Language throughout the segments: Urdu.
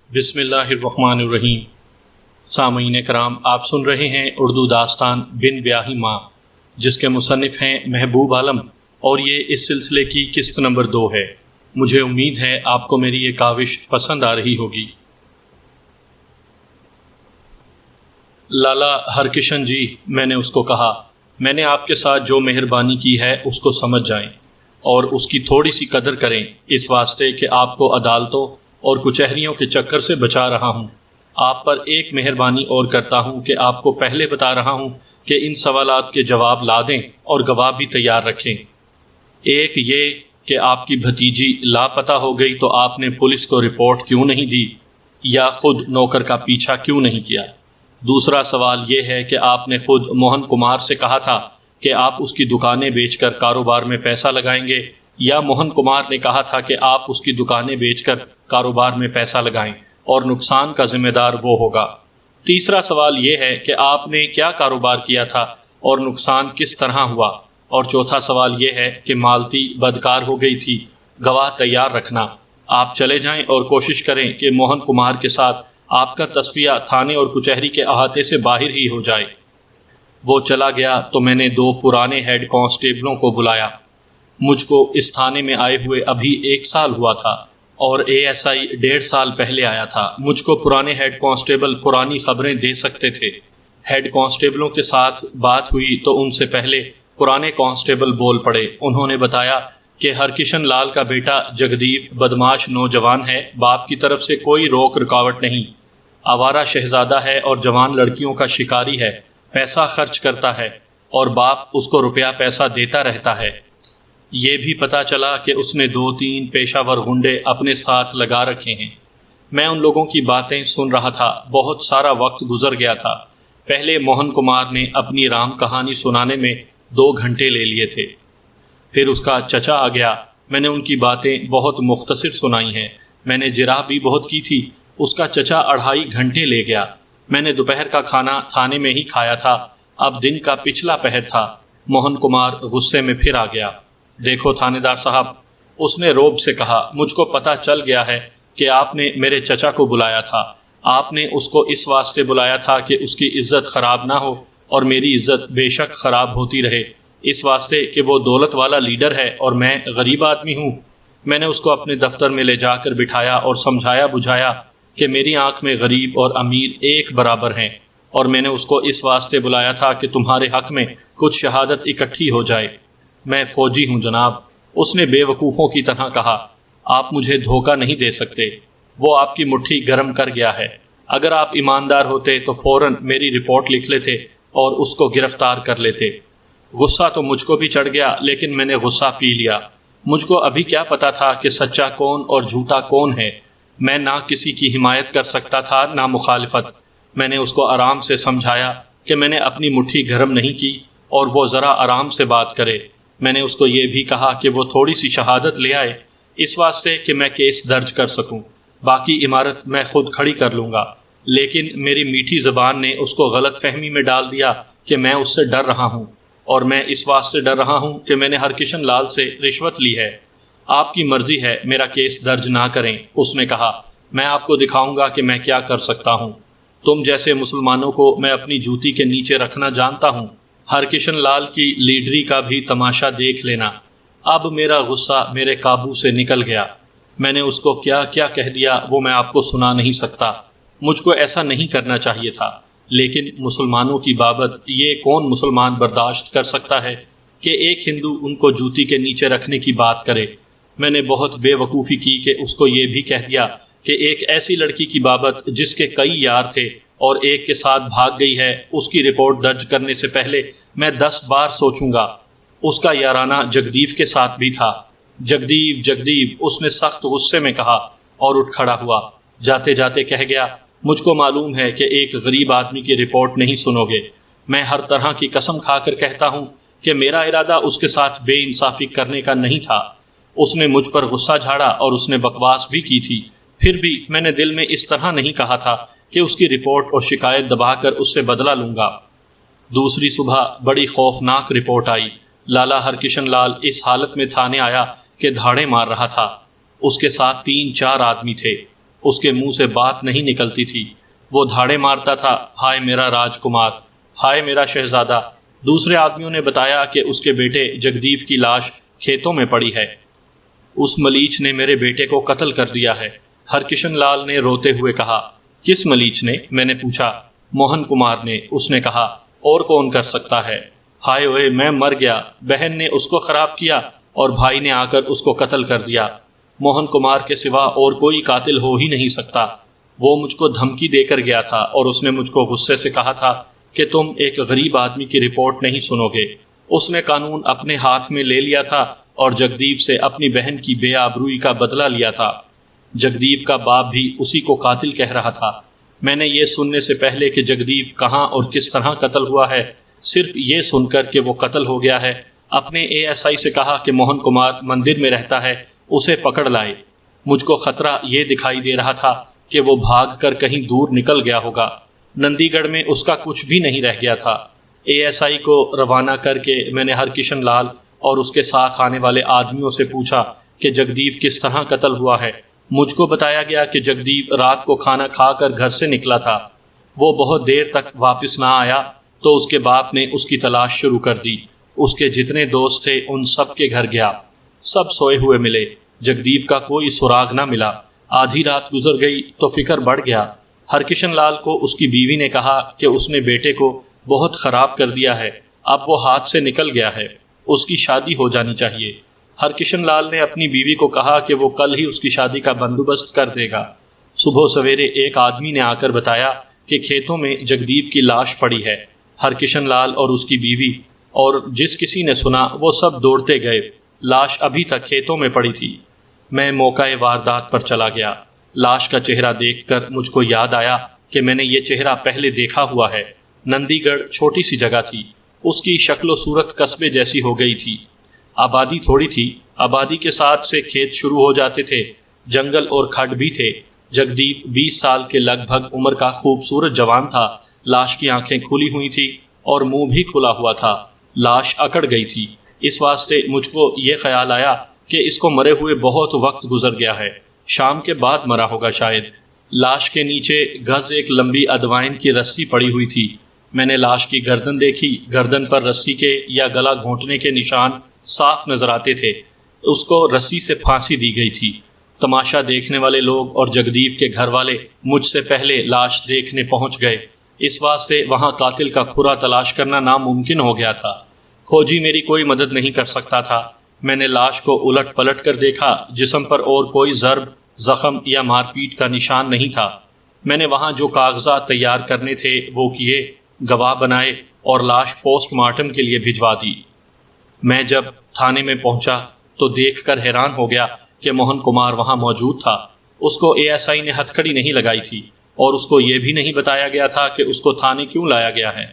بسم اللہ الرحمن الرحیم۔ سامعین کرام، آپ سن رہے ہیں اردو داستان بن بیاہی ماں، جس کے مصنف ہیں محبوب عالم، اور یہ اس سلسلے کی قسط نمبر 2 ہے۔ مجھے امید ہے آپ کو میری یہ کاوش پسند آ رہی ہوگی۔ لالا ہرکشن جی، میں نے اس کو کہا، میں نے آپ کے ساتھ جو مہربانی کی ہے اس کو سمجھ جائیں اور اس کی تھوڑی سی قدر کریں، اس واسطے کہ آپ کو عدالتوں اور کچہریوں کے چکر سے بچا رہا ہوں۔ آپ پر ایک مہربانی اور کرتا ہوں کہ آپ کو پہلے بتا رہا ہوں کہ ان سوالات کے جواب لا دیں اور گواہ بھی تیار رکھیں۔ ایک یہ کہ آپ کی بھتیجی لاپتہ ہو گئی تو آپ نے پولیس کو رپورٹ کیوں نہیں دی یا خود نوکر کا پیچھا کیوں نہیں کیا؟ دوسرا سوال یہ ہے کہ آپ نے خود موہن کمار سے کہا تھا کہ آپ اس کی دکانیں بیچ کر کاروبار میں پیسہ لگائیں گے، یا موہن کمار نے کہا تھا کہ آپ اس کی دکانیں بیچ کر کاروبار میں پیسہ لگائیں اور نقصان کا ذمہ دار وہ ہوگا؟ تیسرا سوال یہ ہے کہ آپ نے کیا کاروبار کیا تھا اور نقصان کس طرح ہوا؟ اور چوتھا سوال یہ ہے کہ مالتی بدکار ہو گئی تھی، گواہ تیار رکھنا۔ آپ چلے جائیں اور کوشش کریں کہ موہن کمار کے ساتھ آپ کا تصفیہ تھانے اور کچہری کے احاطے سے باہر ہی ہو جائے۔ وہ چلا گیا تو میں نے 2 پرانے ہیڈ کانسٹیبلوں کو بلایا۔ مجھ کو اس تھانے میں آئے ہوئے ابھی 1 سال ہوا تھا اور ASI 1.5 سال پہلے آیا تھا۔ مجھ کو پرانے ہیڈ کانسٹیبل پرانی خبریں دے سکتے تھے۔ ہیڈ کانسٹیبلوں کے ساتھ بات ہوئی تو ان سے پہلے پرانے کانسٹیبل بول پڑے۔ انہوں نے بتایا کہ ہرکشن لال کا بیٹا جگدیپ بدماش نوجوان ہے، باپ کی طرف سے کوئی روک رکاوٹ نہیں، آوارہ شہزادہ ہے اور جوان لڑکیوں کا شکاری ہے، پیسہ خرچ کرتا ہے اور باپ اس کو روپیہ پیسہ دیتا رہتا ہے۔ یہ بھی پتا چلا کہ اس نے 2-3 پیشہ ور غنڈے اپنے ساتھ لگا رکھے ہیں۔ میں ان لوگوں کی باتیں سن رہا تھا، بہت سارا وقت گزر گیا تھا۔ پہلے موہن کمار نے اپنی رام کہانی سنانے میں 2 گھنٹے لے لیے تھے، پھر اس کا چچا آ گیا۔ میں نے ان کی باتیں بہت مختصر سنائی ہیں۔ میں نے جرح بھی بہت کی تھی۔ اس کا چچا 2.5 گھنٹے لے گیا۔ میں نے دوپہر کا کھانا تھانے میں ہی کھایا تھا، اب دن کا پچھلا پہر تھا۔ موہن کمار غصے میں پھر آ گیا۔ دیکھو تھانے دار صاحب، اس نے روب سے کہا، مجھ کو پتہ چل گیا ہے کہ آپ نے میرے چچا کو بلایا تھا۔ آپ نے اس کو اس واسطے بلایا تھا کہ اس کی عزت خراب نہ ہو اور میری عزت بے شک خراب ہوتی رہے، اس واسطے کہ وہ دولت والا لیڈر ہے اور میں غریب آدمی ہوں۔ میں نے اس کو اپنے دفتر میں لے جا کر بٹھایا اور سمجھایا بجھایا کہ میری آنکھ میں غریب اور امیر ایک برابر ہیں، اور میں نے اس کو اس واسطے بلایا تھا کہ تمہارے حق میں کچھ شہادت اکٹھی ہو جائے۔ میں فوجی ہوں جناب، اس نے بے وقوفوں کی طرح کہا۔ آپ مجھے دھوکہ نہیں دے سکتے، وہ آپ کی مٹھی گرم کر گیا ہے۔ اگر آپ ایماندار ہوتے تو فوراً میری رپورٹ لکھ لیتے اور اس کو گرفتار کر لیتے۔ غصہ تو مجھ کو بھی چڑھ گیا، لیکن میں نے غصہ پی لیا۔ مجھ کو ابھی کیا پتا تھا کہ سچا کون اور جھوٹا کون ہے۔ میں نہ کسی کی حمایت کر سکتا تھا نہ مخالفت۔ میں نے اس کو آرام سے سمجھایا کہ میں نے اپنی مٹھی گرم نہیں کی اور وہ ذرا آرام سے بات کرے۔ میں نے اس کو یہ بھی کہا کہ وہ تھوڑی سی شہادت لے آئے، اس واسطے کہ میں کیس درج کر سکوں، باقی عمارت میں خود کھڑی کر لوں گا۔ لیکن میری میٹھی زبان نے اس کو غلط فہمی میں ڈال دیا کہ میں اس سے ڈر رہا ہوں، اور میں اس واسطے ڈر رہا ہوں کہ میں نے ہرکشن لال سے رشوت لی ہے۔ آپ کی مرضی ہے میرا کیس درج نہ کریں، اس نے کہا۔ میں آپ کو دکھاؤں گا کہ میں کیا کر سکتا ہوں۔ تم جیسے مسلمانوں کو میں اپنی جوتی کے نیچے رکھنا جانتا ہوں۔ ہرکشن لال کی لیڈری کا بھی تماشا دیکھ لینا۔ اب میرا غصہ میرے قابو سے نکل گیا۔ میں نے اس کو کیا کیا کہہ دیا وہ میں آپ کو سنا نہیں سکتا۔ مجھ کو ایسا نہیں کرنا چاہیے تھا، لیکن مسلمانوں کی بابت یہ کون مسلمان برداشت کر سکتا ہے کہ ایک ہندو ان کو جوتی کے نیچے رکھنے کی بات کرے؟ میں نے بہت بے وقوفی کی کہ اس کو یہ بھی کہہ دیا کہ ایک ایسی لڑکی کی بابت جس کے کئی یار تھے اور ایک کے ساتھ بھاگ گئی ہے، اس کی رپورٹ درج کرنے سے پہلے میں 10 بار سوچوں گا۔ اس کا یارانہ جگدیپ کے ساتھ بھی تھا۔ جگدیپ جگدیپ، اس نے سخت غصے میں کہا اور اٹھ کھڑا ہوا۔ جاتے جاتے کہہ گیا، مجھ کو معلوم ہے کہ ایک غریب آدمی کی رپورٹ نہیں سنو گے۔ میں ہر طرح کی قسم کھا کر کہتا ہوں کہ میرا ارادہ اس کے ساتھ بے انصافی کرنے کا نہیں تھا۔ اس نے مجھ پر غصہ جھاڑا اور اس نے بکواس بھی کی تھی، پھر بھی میں نے دل میں اس طرح نہیں کہا تھا کہ اس کی رپورٹ اور شکایت دبا کر اس سے بدلہ لوں گا۔ دوسری صبح بڑی خوفناک رپورٹ آئی۔ لالا ہرکشن لال اس حالت میں تھانے آیا کہ دھاڑے مار رہا تھا۔ اس کے ساتھ 3-4 آدمی تھے۔ اس کے منہ سے بات نہیں نکلتی تھی۔ وہ دھاڑے مارتا تھا، ہائے میرا راجکمار، ہائے میرا شہزادہ۔ دوسرے آدمیوں نے بتایا کہ اس کے بیٹے جگدیو کی لاش کھیتوں میں پڑی ہے، اس ملیچ نے میرے بیٹے کو قتل کر دیا ہے۔ ہرکشن لال نے روتے ہوئے کہا۔ کس ملیچ نے؟ میں نے پوچھا۔ موہن کمار نے، اس نے کہا۔ اور کون کر سکتا ہے؟ ہائے اوئے، میں مر گیا۔ بہن نے اس کو خراب کیا اور بھائی نے آ کر اس کو قتل کر دیا۔ موہن کمار کے سوا اور کوئی قاتل ہو ہی نہیں سکتا۔ وہ مجھ کو دھمکی دے کر گیا تھا اور اس نے مجھ کو غصے سے کہا تھا کہ تم ایک غریب آدمی کی رپورٹ نہیں سنو گے۔ اس نے قانون اپنے ہاتھ میں لے لیا تھا اور جگدیو سے اپنی بہن کی بے آبروئی کا بدلہ لیا تھا۔ جگدیو کا باپ بھی اسی کو قاتل کہہ رہا تھا۔ میں نے یہ سننے سے پہلے کہ جگدیو کہاں اور کس طرح قتل ہوا ہے، صرف یہ سن کر کہ وہ قتل ہو گیا ہے، اپنے ASI سے کہا کہ موہن کمار مندر میں رہتا ہے، اسے پکڑ لائے۔ مجھ کو خطرہ یہ دکھائی دے رہا تھا کہ وہ بھاگ کر کہیں دور نکل گیا ہوگا۔ نندی گڑھ میں اس کا کچھ بھی نہیں رہ گیا تھا۔ ASI کو روانہ کر کے میں نے ہرکشن لال اور اس کے ساتھ آنے والے آدمیوں سے پوچھا کہ جگدیو کس طرح قتل ہوا ہے۔ مجھ کو بتایا گیا کہ جگدیو رات کو کھانا کھا کر گھر سے نکلا تھا۔ وہ بہت دیر تک واپس نہ آیا تو اس کے باپ نے اس کی تلاش شروع کر دی۔ اس کے جتنے دوست تھے ان سب کے گھر گیا، سب سوئے ہوئے ملے۔ جگدیو کا کوئی سراغ نہ ملا۔ آدھی رات گزر گئی تو فکر بڑھ گیا۔ ہرکشن لال کو اس کی بیوی نے کہا کہ اس نے بیٹے کو بہت خراب کر دیا ہے، اب وہ ہاتھ سے نکل گیا ہے، اس کی شادی ہو جانی چاہیے۔ ہرکشن لال نے اپنی بیوی کو کہا کہ وہ کل ہی اس کی شادی کا بندوبست کر دے گا۔ صبح سویرے ایک آدمی نے آ کر بتایا کہ کھیتوں میں جگدیو کی لاش پڑی ہے۔ ہرکشن لال اور اس کی بیوی اور جس کسی نے سنا وہ سب دوڑتے گئے۔ لاش ابھی تک کھیتوں میں پڑی تھی۔ میں موقع واردات پر چلا گیا۔ لاش کا چہرہ دیکھ کر مجھ کو یاد آیا کہ میں نے یہ چہرہ پہلے دیکھا ہوا ہے۔ نندی گڑھ چھوٹی سی جگہ تھی، اس کی شکل و صورت قصبے جیسی ہو گئی تھی۔ آبادی تھوڑی تھی، آبادی کے ساتھ سے کھیت شروع ہو جاتے تھے، جنگل اور کھڈ بھی تھے۔ جگدیو 20 سال کے لگ بھگ عمر کا خوبصورت جوان تھا۔ لاش کی آنکھیں کھلی ہوئی تھی اور منہ بھی کھلا ہوا تھا۔ لاش اکڑ گئی تھی، اس واسطے مجھ کو یہ خیال آیا کہ اس کو مرے ہوئے بہت وقت گزر گیا ہے، شام کے بعد مرا ہوگا شاید۔ لاش کے نیچے گز ایک لمبی ادوائن کی رسی پڑی ہوئی تھی۔ میں نے لاش کی گردن دیکھی، گردن پر رسی کے یا گلا گھونٹنے کے نشان صاف نظر آتے تھے۔ اس کو رسی سے پھانسی دی گئی تھی۔ تماشا دیکھنے والے لوگ اور جگدیو کے گھر والے مجھ سے پہلے لاش دیکھنے پہنچ گئے، اس واسطے وہاں قاتل کا کھرا تلاش کرنا ناممکن ہو گیا تھا۔ کھوجی میری کوئی مدد نہیں کر سکتا تھا۔ میں نے لاش کو الٹ پلٹ کر دیکھا، جسم پر اور کوئی ضرب، زخم یا مار پیٹ کا نشان نہیں تھا۔ میں نے وہاں جو کاغذات تیار کرنے تھے وہ کیے، گواہ بنائے اور لاش پوسٹ مارٹم کے لیے بھجوا دی۔ میں جب تھانے میں پہنچا تو دیکھ کر حیران ہو گیا کہ موہن کمار وہاں موجود تھا۔ اس کو ASI نے ہتھ کڑی نہیں لگائی تھی اور اس کو یہ بھی نہیں بتایا گیا تھا کہ اس کو تھانے کیوں لایا گیا ہے۔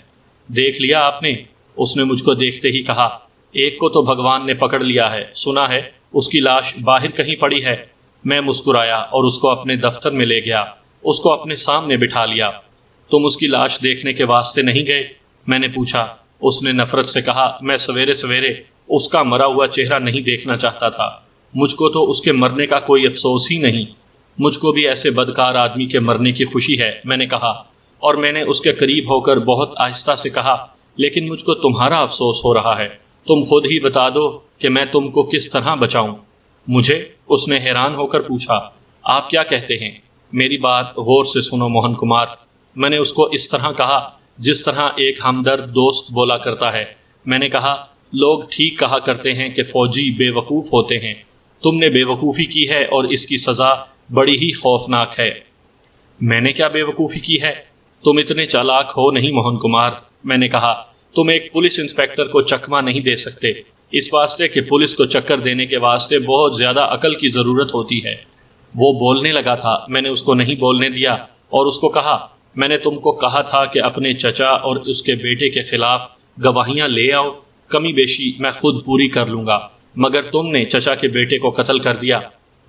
دیکھ لیا آپ نے؟ اس نے مجھ کو دیکھتے ہی کہا۔ ایک کو تو بھگوان نے پکڑ لیا ہے، سنا ہے اس کی لاش باہر کہیں پڑی ہے۔ میں مسکرایا اور اس کو اپنے دفتر میں لے گیا، اس کو اپنے سامنے بٹھا لیا۔ تم اس کی لاش دیکھنے کے واسطے نہیں گئے؟ میں نے پوچھا۔ اس نے نفرت سے کہا، میں سویرے سویرے اس کا مرا ہوا چہرہ نہیں دیکھنا چاہتا تھا، مجھ کو تو اس کے مرنے کا کوئی افسوس ہی نہیں۔ مجھ کو بھی ایسے بدکار آدمی کے مرنے کی خوشی ہے، میں نے کہا، اور میں نے اس کے قریب ہو کر بہت آہستہ سے کہا، لیکن مجھ کو تمہارا افسوس ہو رہا ہے، تم خود ہی بتا دو کہ میں تم کو کس طرح بچاؤں۔ مجھے؟ اس نے حیران ہو کر پوچھا۔ آپ کیا کہتے ہیں؟ میری بات غور سے سنو موہن کمار۔ میں نے اس کو اس طرح کہا جس طرح ایک ہمدرد دوست بولا کرتا ہے۔ میں نے کہا، لوگ ٹھیک کہا کرتے ہیں کہ فوجی بے وقوف ہوتے ہیں، تم نے بے وقوفی کی ہے اور اس کی سزا بڑی ہی خوفناک ہے۔ میں نے کیا بے وقوفی کی ہے؟ تم اتنے چالاک ہو نہیں موہن کمار، میں نے کہا۔ تم ایک پولیس انسپکٹر کو چکمہ نہیں دے سکتے، اس واسطے کہ پولیس کو چکر دینے کے واسطے بہت زیادہ عقل کی ضرورت ہوتی ہے۔ وہ بولنے لگا تھا، میں نے اس کو نہیں بولنے دیا اور اس کو کہا، میں نے تم کو کہا تھا کہ اپنے چچا اور اس کے بیٹے کے خلاف گواہیاں لے آؤ، کمی بیشی میں خود پوری کر لوں گا، مگر تم نے چچا کے بیٹے کو قتل کر دیا۔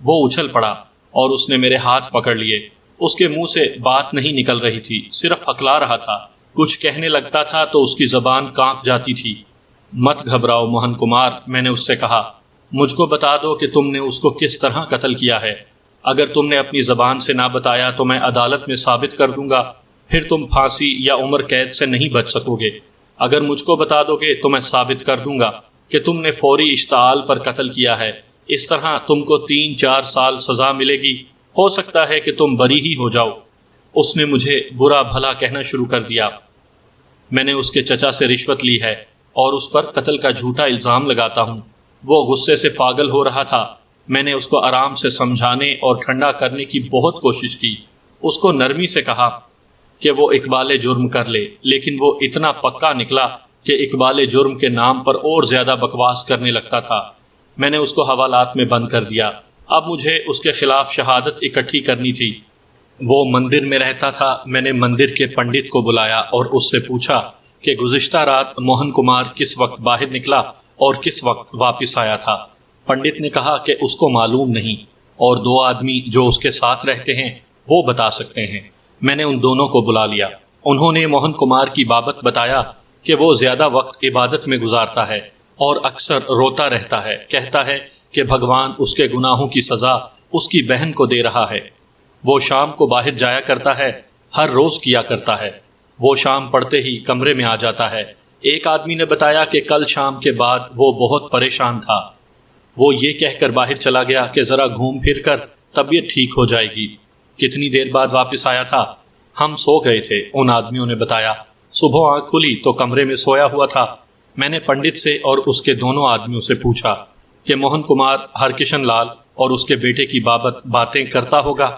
وہ اچھل پڑا اور اس نے میرے ہاتھ پکڑ لیے۔ اس کے منہ سے بات نہیں نکل رہی تھی، صرف ہکلا رہا تھا۔ کچھ کہنے لگتا تھا تو اس کی زبان کانپ جاتی تھی۔ مت گھبراؤ موہن کمار، میں نے اس سے کہا، مجھ کو بتا دو کہ تم نے اس کو کس طرح قتل کیا ہے۔ اگر تم نے اپنی زبان سے نہ بتایا تو میں عدالت میں ثابت کر دوں گا، پھر تم پھانسی یا عمر قید سے نہیں بچ سکو گے۔ اگر مجھ کو بتا دو گے تو میں ثابت کر دوں گا کہ تم نے فوری اشتعال پر قتل کیا ہے، اس طرح تم کو 3-4 سال سزا ملے گی، ہو سکتا ہے کہ تم بری ہی ہو جاؤ۔ اس نے مجھے برا بھلا کہنا شروع کر دیا۔ میں نے اس کے چچا سے رشوت لی ہے اور اس پر قتل کا جھوٹا الزام لگاتا ہوں۔ وہ غصے سے پاگل ہو رہا تھا۔ میں نے اس کو آرام سے سمجھانے اور ٹھنڈا کرنے کی بہت کوشش کی۔ اس کو نرمی سے کہا کہ وہ اقبال جرم کر لے، لیکن وہ اتنا پکا نکلا کہ اقبال جرم کے نام پر اور زیادہ بکواس کرنے لگتا تھا۔ میں نے اس کو حوالات میں بند کر دیا۔ اب مجھے اس کے خلاف شہادت اکٹھی کرنی تھی۔ وہ مندر میں رہتا تھا۔ میں نے مندر کے پنڈت کو بلایا اور اس سے پوچھا کہ گزشتہ رات موہن کمار کس وقت باہر نکلا اور کس وقت واپس آیا تھا۔ پنڈت نے کہا کہ اس کو معلوم نہیں، اور 2 آدمی جو اس کے ساتھ رہتے ہیں وہ بتا سکتے ہیں۔ میں نے ان دونوں کو بلا لیا۔ انہوں نے موہن کمار کی بابت بتایا کہ وہ زیادہ وقت عبادت میں گزارتا ہے اور اکثر روتا رہتا ہے، کہتا ہے کہ بھگوان اس کے گناہوں کی سزا اس کی بہن کو دے رہا ہے۔ وہ شام کو باہر جایا کرتا ہے، ہر روز کیا کرتا ہے۔ وہ شام پڑتے ہی کمرے میں آ جاتا ہے۔ ایک آدمی نے بتایا کہ کل شام کے بعد وہ بہت پریشان تھا۔ وہ یہ کہہ کر باہر چلا گیا کہ ذرا گھوم پھر کر طبیعت ٹھیک ہو جائے گی۔ کتنی دیر بعد واپس آیا تھا؟ ہم سو گئے تھے، ان آدمیوں نے بتایا۔ صبح آنکھ کھلی تو کمرے میں سویا ہوا تھا۔ میں نے پنڈت سے اور اس کے دونوں آدمیوں سے پوچھا کہ موہن کمار ہرکشن لال اور اس کے بیٹے کی بابت باتیں کرتا ہوگا۔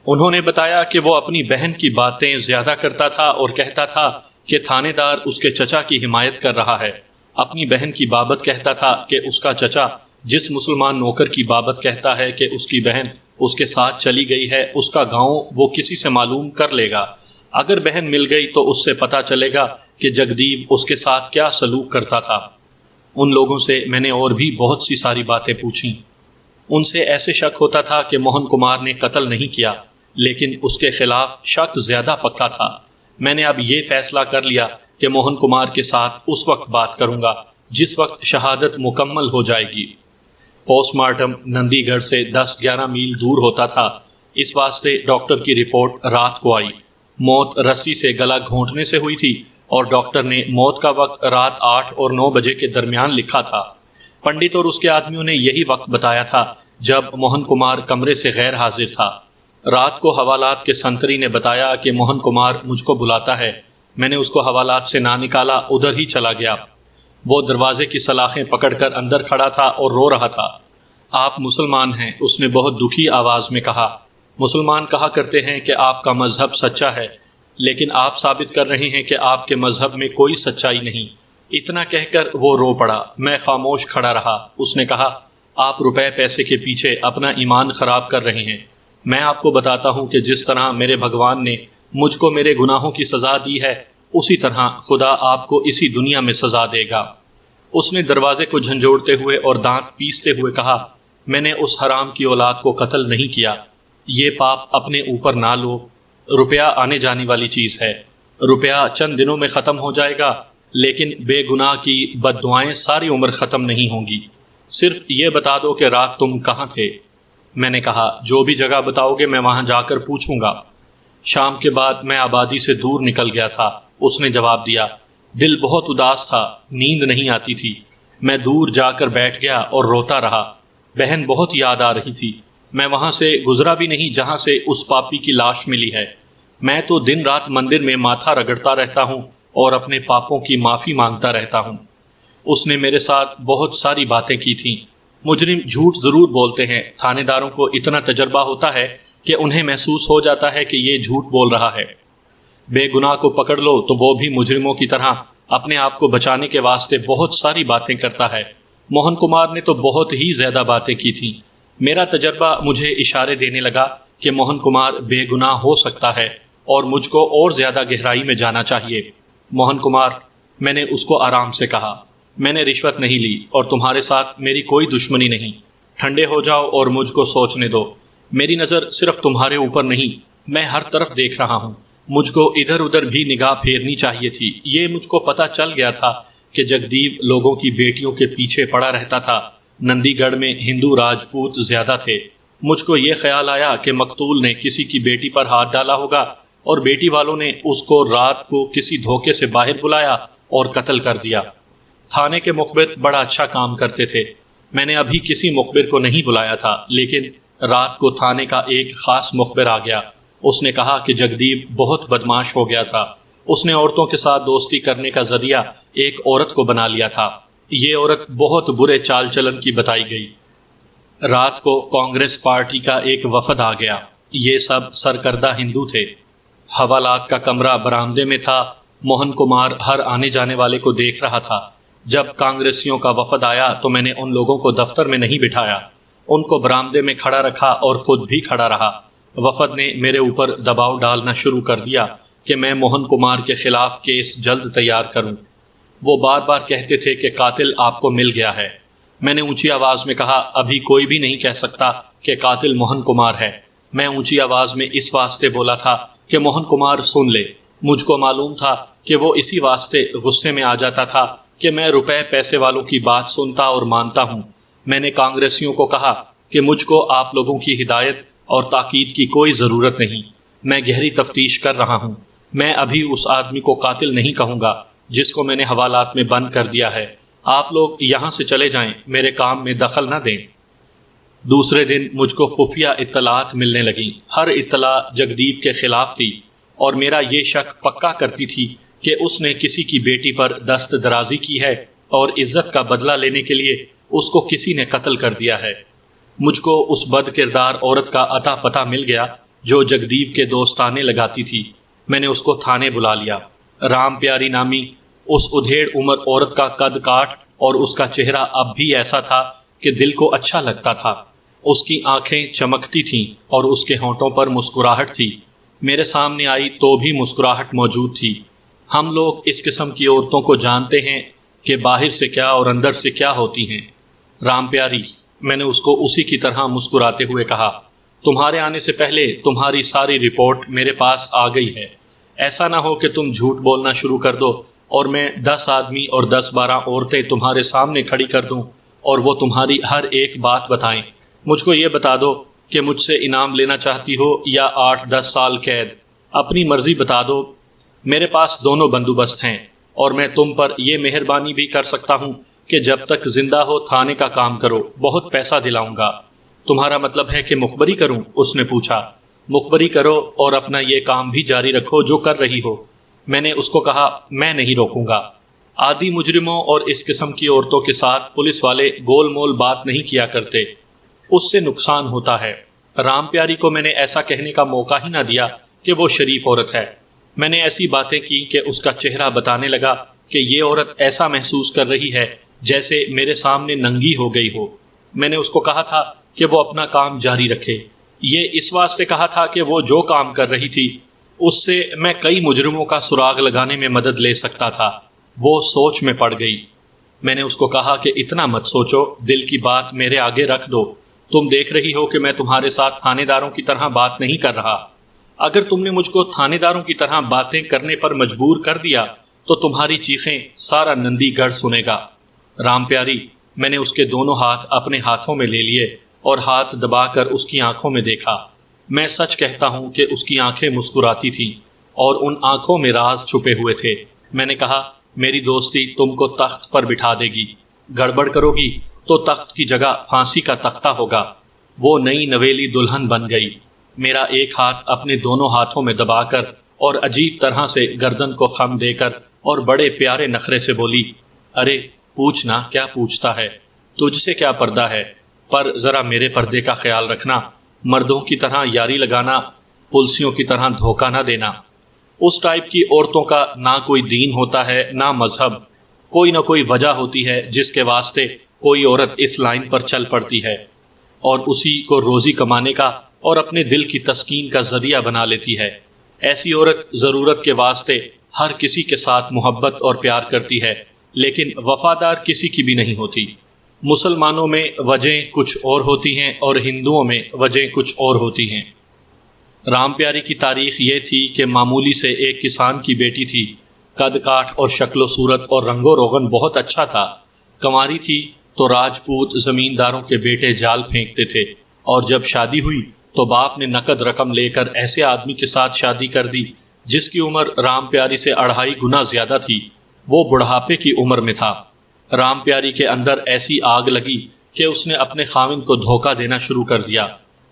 انہوں نے بتایا کہ وہ اپنی بہن کی باتیں زیادہ کرتا تھا اور کہتا تھا کہ تھانے دار اس کے چچا کی حمایت کر رہا ہے۔ اپنی بہن کی بابت کہتا تھا کہ اس کا چچا جس مسلمان نوکر کی بابت کہتا ہے کہ اس کی بہن اس کے ساتھ چلی گئی ہے، اس کا گاؤں وہ کسی سے معلوم کر لے گا۔ اگر بہن مل گئی تو اس سے پتہ چلے گا کہ جگدیو اس کے ساتھ کیا سلوک کرتا تھا۔ ان لوگوں سے میں نے اور بھی بہت سی ساری باتیں پوچھیں۔ ان سے ایسے شک ہوتا تھا کہ موہن کمار نے قتل نہیں کیا، لیکن اس کے خلاف شک زیادہ پکا تھا۔ میں نے اب یہ فیصلہ کر لیا کہ موہن کمار کے ساتھ اس وقت بات کروں گا جس وقت شہادت مکمل ہو جائے گی۔ پوسٹ مارٹم نندی گڑھ سے 10-11 میل دور ہوتا تھا، اس واسطے ڈاکٹر کی رپورٹ رات کو آئی۔ موت رسی سے گلا گھونٹنے سے ہوئی تھی اور ڈاکٹر نے موت کا وقت رات 8 اور 9 بجے کے درمیان لکھا تھا۔ پنڈت اور اس کے آدمیوں نے یہی وقت بتایا تھا جب موہن کمار کمرے سے غیر حاضر تھا۔ رات کو حوالات کے سنتری نے بتایا کہ موہن کمار مجھ کو بلاتا ہے۔ میں نے اس کو حوالات سے نہ نکالا، ادھر ہی چلا گیا۔ وہ دروازے کی سلاخیں پکڑ کر اندر کھڑا تھا اور رو رہا تھا۔ آپ مسلمان ہیں، اس نے بہت دکھی آواز میں کہا۔ مسلمان کہا کرتے ہیں کہ آپ کا مذہب سچا ہے، لیکن آپ ثابت کر رہے ہیں کہ آپ کے مذہب میں کوئی سچائی نہیں۔ اتنا کہہ کر وہ رو پڑا۔ میں خاموش کھڑا رہا۔ اس نے کہا، آپ روپے پیسے کے پیچھے اپنا ایمان خراب کر رہے ہیں۔ میں آپ کو بتاتا ہوں کہ جس طرح میرے بھگوان نے مجھ کو میرے گناہوں کی سزا دی ہے، اسی طرح خدا آپ کو اسی دنیا میں سزا دے گا۔ اس نے دروازے کو جھنجھوڑتے ہوئے اور دانت پیستے ہوئے کہا، میں نے اس حرام کی اولاد کو قتل نہیں کیا۔ یہ پاپ اپنے اوپر نہ لو۔ روپیہ آنے جانے والی چیز ہے، روپیہ چند دنوں میں ختم ہو جائے گا، لیکن بے گناہ کی بد دعائیں ساری عمر ختم نہیں ہوں گی۔ صرف یہ بتا دو کہ رات تم کہاں تھے؟ میں نے کہا، جو بھی جگہ بتاؤ گے میں وہاں جا کر پوچھوں گا۔ شام کے بعد میں آبادی سے دور نکل گیا تھا۔ اس نے جواب دیا، دل بہت اداس تھا، نیند نہیں آتی تھی۔ میں دور جا کر بیٹھ گیا اور روتا رہا۔ بہن بہت یاد آ رہی تھی۔ میں وہاں سے گزرا بھی نہیں جہاں سے اس پاپی کی لاش ملی ہے۔ میں تو دن رات مندر میں ماتھا رگڑتا رہتا ہوں اور اپنے پاپوں کی معافی مانگتا رہتا ہوں۔ اس نے میرے ساتھ بہت ساری باتیں کی تھیں۔ مجرم جھوٹ ضرور بولتے ہیں، تھانے داروں کو اتنا تجربہ ہوتا ہے کہ انہیں محسوس ہو جاتا ہے کہ یہ جھوٹ بول رہا ہے۔ بے گناہ کو پکڑ لو تو وہ بھی مجرموں کی طرح اپنے آپ کو بچانے کے واسطے بہت ساری باتیں کرتا ہے۔ موہن کمار نے تو بہت ہی زیادہ باتیں کی تھیں۔ میرا تجربہ مجھے اشارے دینے لگا کہ موہن کمار بے گناہ ہو سکتا ہے اور مجھ کو اور زیادہ گہرائی میں جانا چاہیے۔ موہن کمار، میں نے اس کو آرام سے کہا، میں نے رشوت نہیں لی اور تمہارے ساتھ میری کوئی دشمنی نہیں۔ ٹھنڈے ہو جاؤ اور مجھ کو سوچنے دو۔ میری نظر صرف تمہارے اوپر نہیں، میں ہر طرف دیکھ رہا ہوں۔ مجھ کو ادھر ادھر بھی نگاہ پھیرنی چاہیے تھی۔ یہ مجھ کو پتہ چل گیا تھا کہ جگدیو لوگوں کی بیٹیوں کے پیچھے پڑا رہتا تھا۔ نندی گڑھ میں ہندو راجپوت زیادہ تھے۔ مجھ کو یہ خیال آیا کہ مقتول نے کسی کی بیٹی پر ہاتھ ڈالا ہوگا اور بیٹی والوں نے اس کو رات کو کسی دھوکے سے باہر بلایا اور قتل کر دیا۔ تھانے کے مخبر بڑا اچھا کام کرتے تھے۔ میں نے ابھی کسی مخبر کو نہیں بلایا تھا، لیکن رات کو تھانے کا ایک خاص مخبر آ گیا۔ اس نے کہا کہ جگدیپ بہت بدمعاش ہو گیا تھا۔ اس نے عورتوں کے ساتھ دوستی کرنے کا ذریعہ ایک عورت کو بنا لیا تھا۔ یہ عورت بہت برے چال چلن کی بتائی گئی۔ رات کو کانگریس پارٹی کا ایک وفد آ گیا۔ یہ سب سرکردہ ہندو تھے۔ حوالات کا کمرہ برآمدے میں تھا۔ موہن کمار ہر آنے جانے والے کو دیکھ رہا تھا۔ جب کانگریسیوں کا وفد آیا تو میں نے ان لوگوں کو دفتر میں نہیں بٹھایا، ان کو برآمدے میں کھڑا رکھا اور خود بھی کھڑا رہا۔ وفد نے میرے اوپر دباؤ ڈالنا شروع کر دیا کہ میں موہن کمار کے خلاف کیس جلد تیار کروں۔ وہ بار بار کہتے تھے کہ قاتل آپ کو مل گیا ہے۔ میں نے اونچی آواز میں کہا، ابھی کوئی بھی نہیں کہہ سکتا کہ قاتل موہن کمار ہے۔ میں اونچی آواز میں اس واسطے بولا تھا کہ موہن کمار سن لے۔ مجھ کو معلوم تھا کہ وہ اسی واسطے غصے میں آ جاتا تھا کہ میں روپے پیسے والوں کی بات سنتا اور مانتا ہوں۔ میں نے کانگریسیوں کو کہا کہ مجھ کو آپ لوگوں کی ہدایت اور تاکید کی کوئی ضرورت نہیں۔ میں گہری تفتیش کر رہا ہوں۔ میں ابھی اس آدمی کو قاتل نہیں کہوں گا جس کو میں نے حوالات میں بند کر دیا ہے۔ آپ لوگ یہاں سے چلے جائیں، میرے کام میں دخل نہ دیں۔ دوسرے دن مجھ کو خفیہ اطلاعات ملنے لگیں۔ ہر اطلاع جگدیپ کے خلاف تھی اور میرا یہ شک پکا کرتی تھی کہ اس نے کسی کی بیٹی پر دست درازی کی ہے اور عزت کا بدلہ لینے کے لیے اس کو کسی نے قتل کر دیا ہے۔ مجھ کو اس بد کردار عورت کا اتا پتہ مل گیا جو جگدیپ کے دوستانے لگاتی تھی۔ میں نے اس کو تھانے بلا لیا۔ رام پیاری نامی اس ادھیڑ عمر عورت کا قد کاٹ اور اس کا چہرہ اب بھی ایسا تھا کہ دل کو اچھا لگتا تھا۔ اس کی آنکھیں چمکتی تھیں اور اس کے ہونٹوں پر مسکراہٹ تھی۔ میرے سامنے آئی تو بھی مسکراہٹ موجود تھی۔ ہم لوگ اس قسم کی عورتوں کو جانتے ہیں کہ باہر سے کیا اور اندر سے کیا ہوتی ہیں۔ رام پیاری، میں نے اس کو اسی کی طرح مسکراتے ہوئے کہا، تمہارے آنے سے پہلے تمہاری ساری رپورٹ میرے پاس آ گئی ہے۔ ایسا نہ ہو کہ تم جھوٹ بولنا شروع کر دو اور میں 10 آدمی اور 10-12 عورتیں تمہارے سامنے کھڑی کر دوں اور وہ تمہاری ہر ایک بات بتائیں۔ مجھ کو یہ بتا دو کہ مجھ سے انعام لینا چاہتی ہو یا 8-10 سال قید، اپنی مرضی بتا دو۔ میرے پاس دونوں بندوبست ہیں اور میں تم پر یہ مہربانی بھی کر سکتا ہوں کہ جب تک زندہ ہو تھانے کا کام کرو، بہت پیسہ دلاؤں گا۔ تمہارا مطلب ہے کہ مخبری کروں؟ اس نے پوچھا۔ مخبری کرو اور اپنا یہ کام بھی جاری رکھو جو کر رہی ہو۔ میں نے اس کو کہا، میں نہیں روکوں گا۔ عادی مجرموں اور اس قسم کی عورتوں کے ساتھ پولیس والے گول مول بات نہیں کیا کرتے، اس سے نقصان ہوتا ہے۔ رام پیاری کو میں نے ایسا کہنے کا موقع ہی نہ دیا کہ وہ شریف عورت ہے۔ میں نے ایسی باتیں کی کہ اس کا چہرہ بتانے لگا کہ یہ عورت ایسا محسوس کر رہی ہے جیسے میرے سامنے ننگی ہو گئی ہو۔ میں نے اس کو کہا تھا کہ وہ اپنا کام جاری رکھے۔ یہ اس واسطے کہا تھا کہ وہ جو کام کر رہی تھی اس سے میں کئی مجرموں کا سراغ لگانے میں مدد لے سکتا تھا۔ وہ سوچ میں پڑ گئی۔ میں نے اس کو کہا کہ اتنا مت سوچو، دل کی بات میرے آگے رکھ دو۔ تم دیکھ رہی ہو کہ میں تمہارے ساتھ تھانے داروں کی طرح بات نہیں کر رہا۔ اگر تم نے مجھ کو تھانے داروں کی طرح باتیں کرنے پر مجبور کر دیا تو تمہاری چیخیں سارا نندی گڑھ سنے گا۔ رام پیاری، میں نے اس کے دونوں ہاتھ اپنے ہاتھوں میں لے لیے اور ہاتھ دبا کر اس کی آنکھوں میں دیکھا۔ میں سچ کہتا ہوں کہ اس کی آنکھیں مسکراتی تھیں اور ان آنکھوں میں راز چھپے ہوئے تھے۔ میں نے کہا، میری دوستی تم کو تخت پر بٹھا دے گی، گڑبڑ کرو گی تو تخت کی جگہ پھانسی کا تختہ ہوگا۔ وہ نئی نویلی دلہن بن گئی۔ میرا ایک ہاتھ اپنے دونوں ہاتھوں میں دبا کر اور عجیب طرح سے گردن کو خم دے کر اور بڑے پیارے نخرے سے بولی، ارے پوچھنا کیا پوچھتا ہے، تجھ سے کیا پردہ ہے، پر ذرا میرے پردے کا خیال رکھنا، مردوں کی طرح یاری لگانا، پلسیوں کی طرح دھوکہ نہ دینا۔ اس ٹائپ کی عورتوں کا نہ کوئی دین ہوتا ہے نہ مذہب، کوئی نہ کوئی وجہ ہوتی ہے جس کے واسطے کوئی عورت اس لائن پر چل پڑتی ہے اور اسی کو روزی کمانے کا اور اپنے دل کی تسکین کا ذریعہ بنا لیتی ہے۔ ایسی عورت ضرورت کے واسطے ہر کسی کے ساتھ محبت اور پیار کرتی ہے، لیکن وفادار کسی کی بھی نہیں ہوتی۔ مسلمانوں میں وجہیں کچھ اور ہوتی ہیں اور ہندوؤں میں وجہیں کچھ اور ہوتی ہیں۔ رام پیاری کی تاریخ یہ تھی کہ معمولی سے ایک کسان کی بیٹی تھی، قد کاٹ اور شکل و صورت اور رنگ و روغن بہت اچھا تھا۔ کنواری تھی تو راجپوت زمینداروں کے بیٹے جال پھینکتے تھے اور جب شادی ہوئی تو باپ نے نقد رقم لے کر ایسے آدمی کے ساتھ شادی کر دی جس کی عمر رام پیاری سے 2.5 گنا زیادہ تھی۔ وہ بڑھاپے کی عمر میں تھا۔ رام پیاری کے اندر ایسی آگ لگی کہ اس نے اپنے خاوند کو دھوکہ دینا شروع کر دیا۔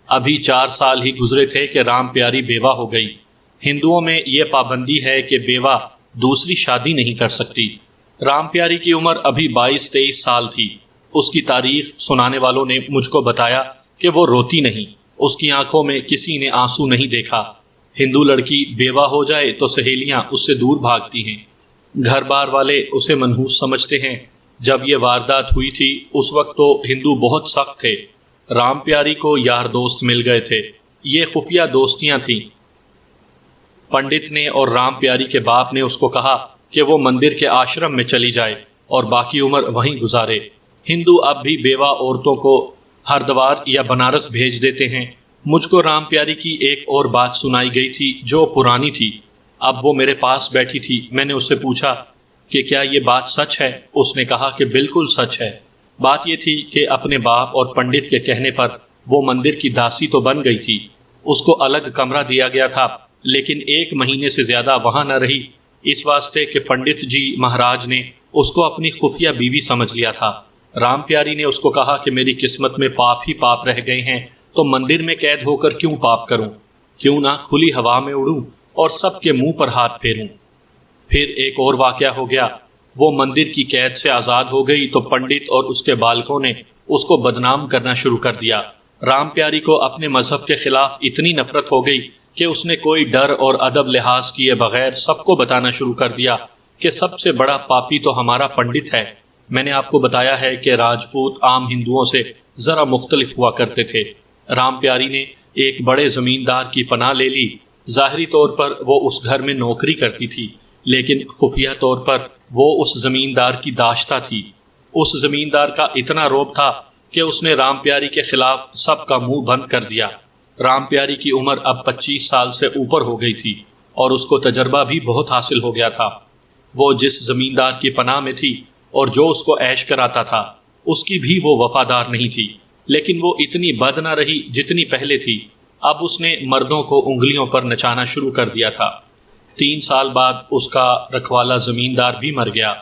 ابھی 4 سال ہی گزرے تھے کہ رام پیاری بیوہ ہو گئی۔ ہندوؤں میں یہ پابندی ہے کہ بیوہ دوسری شادی نہیں کر سکتی۔ رام پیاری کی عمر ابھی 22-23 سال تھی۔ اس کی تاریخ سنانے والوں نے مجھ کو بتایا کہ وہ روتی نہیں، اس کی آنکھوں میں کسی نے آنسو نہیں دیکھا۔ ہندو لڑکی بیوہ ہو جائے تو سہیلیاں اس سے دور بھاگتی ہیں، گھر بار والے اسے منحوس سمجھتے ہیں۔ جب یہ واردات ہوئی تھی اس وقت تو ہندو بہت سخت تھے۔ رام پیاری کو یار دوست مل گئے تھے، یہ خفیہ دوستیاں تھیں۔ پنڈت نے اور رام پیاری کے باپ نے اس کو کہا کہ وہ مندر کے آشرم میں چلی جائے اور باقی عمر وہیں گزارے۔ ہندو اب بھی بیوہ عورتوں کو ہردوار یا بنارس بھیج دیتے ہیں۔ مجھ کو رام پیاری کی ایک اور بات سنائی گئی تھی جو پرانی تھی۔ اب وہ میرے پاس بیٹھی تھی۔ میں نے اس سے پوچھا کہ کیا یہ بات سچ ہے؟ اس نے کہا کہ بالکل سچ ہے۔ بات یہ تھی کہ اپنے باپ اور پنڈت کے کہنے پر وہ مندر کی داسی تو بن گئی تھی۔ اس کو الگ کمرہ دیا گیا تھا، لیکن 1 مہینے سے زیادہ وہاں نہ رہی، اس واسطے کہ پنڈت جی مہاراج نے اس کو اپنی خفیہ بیوی سمجھ لیا تھا۔ رام پیاری نے اس کو کہا کہ میری قسمت میں پاپ ہی پاپ رہ گئے ہیں تو مندر میں قید ہو کر کیوں پاپ کروں؟ کیوں نہ کھلی ہوا میں اڑوں اور سب کے منہ پر ہاتھ پھیروں۔ پھر ایک اور واقعہ ہو گیا۔ وہ مندر کی قید سے آزاد ہو گئی تو پنڈت اور اس کے بالکوں نے اس کو بدنام کرنا شروع کر دیا۔ رام پیاری کو اپنے مذہب کے خلاف اتنی نفرت ہو گئی کہ اس نے کوئی ڈر اور ادب لحاظ کیے بغیر سب کو بتانا شروع کر دیا کہ سب سے بڑا پاپی تو ہمارا پنڈت ہے۔ میں نے آپ کو بتایا ہے کہ راجپوت عام ہندوؤں سے ذرا مختلف ہوا کرتے تھے۔ رام پیاری نے ایک بڑے زمیندار کی پناہ لے لی۔ ظاہری طور پر وہ اس گھر میں نوکری کرتی تھی، لیکن خفیہ طور پر وہ اس زمیندار کی داشتہ تھی۔ اس زمیندار کا اتنا رعب تھا کہ اس نے رام پیاری کے خلاف سب کا منہ بند کر دیا۔ رام پیاری کی عمر اب 25 سال سے اوپر ہو گئی تھی اور اس کو تجربہ بھی بہت حاصل ہو گیا تھا۔ وہ جس زمیندار کی پناہ میں تھی اور جو اس کو عیش کراتا تھا، اس کی بھی وہ وفادار نہیں تھی، لیکن وہ اتنی بد نہ رہی جتنی پہلے تھی۔ اب اس نے مردوں کو انگلیوں پر نچانا شروع کر دیا تھا۔ 3 سال بعد اس کا رکھوالا زمیندار بھی مر گیا۔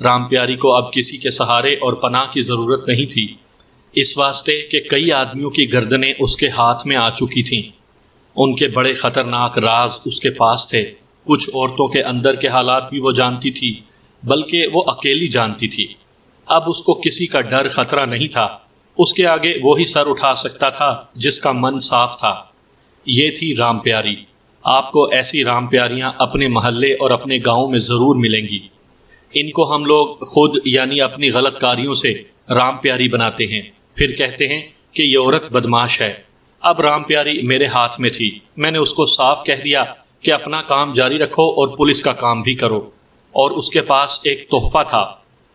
رام پیاری کو اب کسی کے سہارے اور پناہ کی ضرورت نہیں تھی، اس واسطے کہ کئی آدمیوں کی گردنیں اس کے ہاتھ میں آ چکی تھیں۔ ان کے بڑے خطرناک راز اس کے پاس تھے۔ کچھ عورتوں کے اندر کے حالات بھی وہ جانتی تھی، بلکہ وہ اکیلی جانتی تھی۔ اب اس کو کسی کا ڈر خطرہ نہیں تھا۔ اس کے آگے وہی سر اٹھا سکتا تھا جس کا من صاف تھا۔ یہ تھی رام پیاری۔ آپ کو ایسی رام پیاریاں اپنے محلے اور اپنے گاؤں میں ضرور ملیں گی۔ ان کو ہم لوگ خود یعنی اپنی غلط کاریوں سے رام پیاری بناتے ہیں، پھر کہتے ہیں کہ یہ عورت بدماش ہے۔ اب رام پیاری میرے ہاتھ میں تھی۔ میں نے اس کو صاف کہہ دیا کہ اپنا کام جاری رکھو اور پولیس کا کام بھی کرو۔ اور اس کے پاس ایک تحفہ تھا۔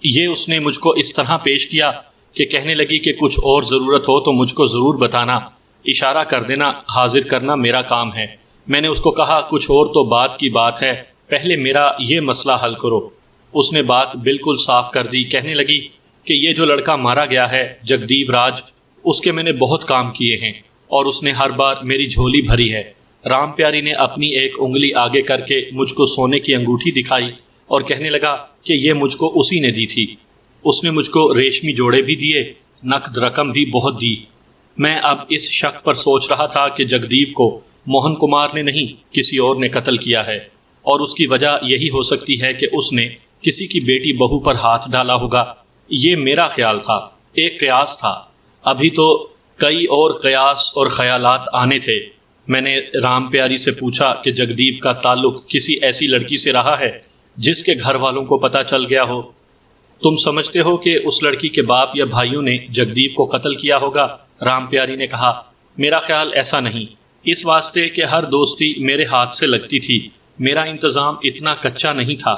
یہ اس نے مجھ کو اس طرح پیش کیا کہ کہنے لگی کہ کچھ اور ضرورت ہو تو مجھ کو ضرور بتانا، اشارہ کر دینا، حاضر کرنا میرا کام ہے۔ میں نے اس کو کہا کچھ اور تو بعد کی بات ہے، پہلے میرا یہ مسئلہ حل کرو۔ اس نے بات بالکل صاف کر دی۔ کہنے لگی کہ یہ جو لڑکا مارا گیا ہے جگدیو راج، اس کے میں نے بہت کام کیے ہیں اور اس نے ہر بار میری جھولی بھری ہے۔ رام پیاری نے اپنی ایک انگلی آگے کر کے مجھ کو سونے کی انگوٹھی دکھائی اور کہنے لگا کہ یہ مجھ کو اسی نے دی تھی۔ اس نے مجھ کو ریشمی جوڑے بھی دیے، نقد رقم بھی بہت دی۔ میں اب اس شک پر سوچ رہا تھا کہ جگدیو کو موہن کمار نے نہیں کسی اور نے قتل کیا ہے، اور اس کی وجہ یہی ہو سکتی ہے کہ اس نے کسی کی بیٹی بہو پر ہاتھ ڈالا ہوگا۔ یہ میرا خیال تھا، ایک قیاس تھا۔ ابھی تو کئی اور قیاس اور خیالات آنے تھے۔ میں نے رام پیاری سے پوچھا کہ جگدیو کا تعلق کسی ایسی لڑکی سے رہا ہے جس کے گھر والوں کو پتہ چل گیا ہو؟ تم سمجھتے ہو کہ اس لڑکی کے باپ یا بھائیوں نے جگدیو کو قتل کیا ہوگا؟ رام پیاری نے کہا میرا خیال ایسا نہیں، اس واسطے کہ ہر دوستی میرے ہاتھ سے لگتی تھی، میرا انتظام اتنا کچا نہیں تھا۔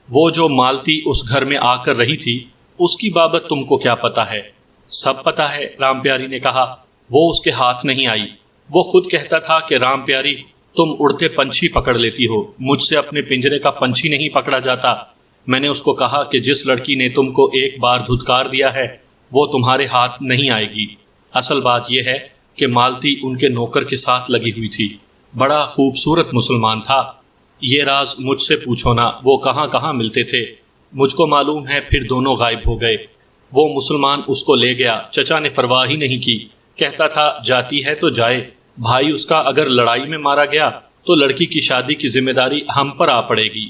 وہ جو مالتی اس گھر میں آ کر رہی تھی اس کی بابت تم کو کیا پتا ہے؟ سب پتا ہے، رام پیاری نے کہا۔ وہ اس کے ہاتھ نہیں آئی۔ وہ خود کہتا تھا کہ رام پیاری تم اڑتے پنچھی پکڑ لیتی ہو، مجھ سے اپنے پنجرے کا پنچھی نہیں پکڑا جاتا۔ میں نے اس کو کہا کہ جس لڑکی نے تم کو ایک بار دھتکار دیا ہے وہ تمہارے ہاتھ نہیں آئے گی۔ اصل بات یہ ہے کہ مالتی ان کے نوکر کے ساتھ لگی ہوئی تھی۔ بڑا خوبصورت مسلمان تھا۔ یہ راز مجھ سے پوچھو نا، وہ کہاں کہاں ملتے تھے۔ مجھ کو معلوم ہے پھر دونوں غائب ہو گئے۔ وہ مسلمان اس کو لے گیا، چچا نے پرواہ ہی نہیں کی، کہتا تھا جاتی ہے تو جائے، بھائی اس کا اگر لڑائی میں مارا گیا تو لڑکی کی شادی کی ذمہ داری ہم پر آ پڑے گی۔